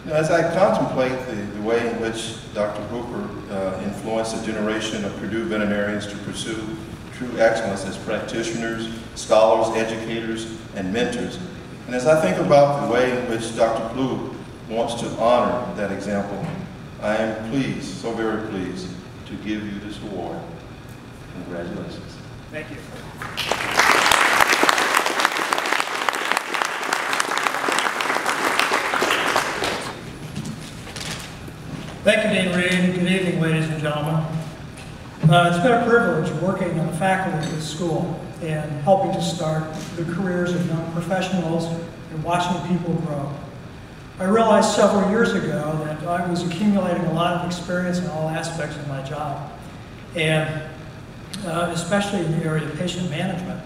Now, as I contemplate the way in which Dr. Hooper influenced a generation of Purdue veterinarians to pursue true excellence as practitioners, scholars, educators, and mentors, and as I think about the way in which Dr. Plue wants to honor that example, I am pleased, so very pleased, to give you this award. Congratulations. Thank you. Thank you, Dean Reed. Good evening, ladies and gentlemen. It's been a privilege working on the faculty of this school and helping to start the careers of young professionals and watching people grow. I realized several years ago that I was accumulating a lot of experience in all aspects of my job, and especially in the area of patient management.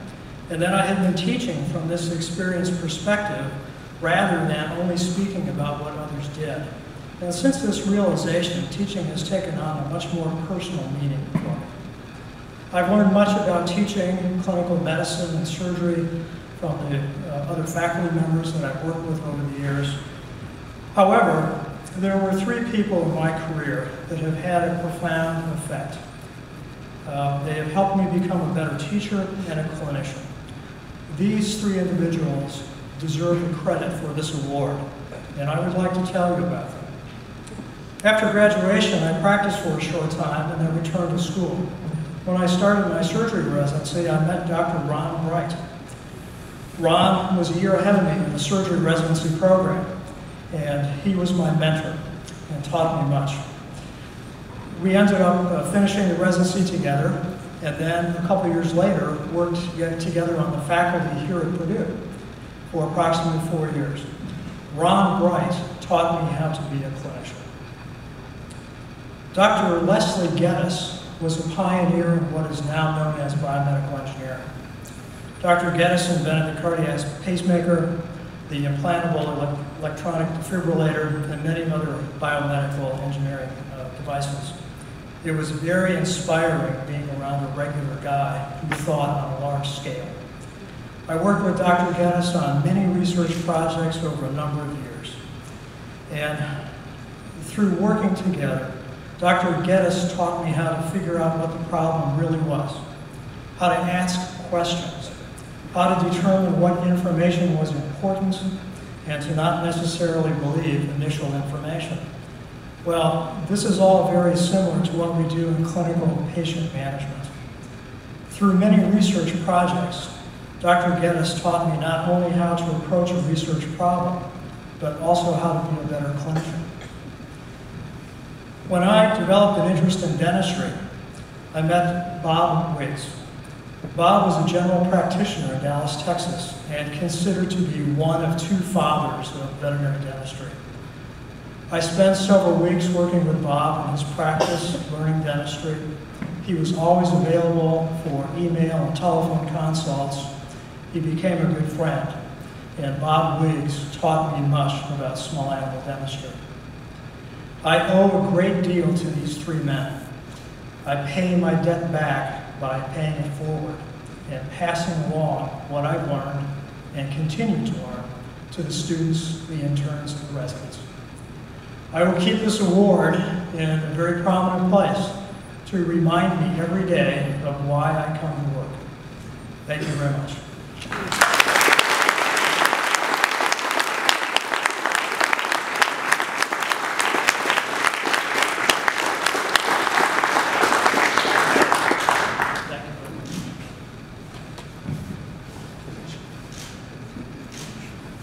And then I had been teaching from this experience perspective rather than only speaking about what others did. And since this realization, teaching has taken on a much more personal meaning for me. I've learned much about teaching clinical medicine and surgery from the other faculty members that I've worked with over the years. However, there were three people in my career that have had a profound effect. They have helped me become a better teacher and a clinician. These three individuals deserve the credit for this award, and I would like to tell you about them. After graduation, I practiced for a short time and then returned to school. When I started my surgery residency, I met Dr. Ron Bright. Ron was a year ahead of me in the surgery residency program, and he was my mentor and taught me much. We ended up finishing the residency together, and then a couple years later worked together on the faculty here at Purdue for approximately 4 years. Ron Bright taught me how to be a clinician. Dr. Leslie Geddes was a pioneer in what is now known as biomedical engineering. Dr. Geddes invented the cardiac pacemaker, the implantable electronic defibrillator, and many other biomedical engineering devices. It was very inspiring being around a regular guy who thought on a large scale. I worked with Dr. Geddes on many research projects over a number of years. And through working together, Dr. Geddes taught me how to figure out what the problem really was, how to ask questions, how to determine what information was important, and to not necessarily believe initial information. Well, this is all very similar to what we do in clinical patient management. Through many research projects, Dr. Geddes taught me not only how to approach a research problem, but also how to be a better clinician. When I developed an interest in dentistry, I met Bob Wiggs. Bob was a general practitioner in Dallas, Texas, and considered to be one of two fathers of veterinary dentistry. I spent several weeks working with Bob in his practice, learning dentistry. He was always available for email and telephone consults. He became a good friend, and Bob Wiggs taught me much about small animal dentistry. I owe a great deal to these three men. I pay my debt back by paying it forward and passing along what I've learned and continue to learn to the students, the interns, and the residents. I will keep this award in a very prominent place to remind me every day of why I come to work. Thank you very much.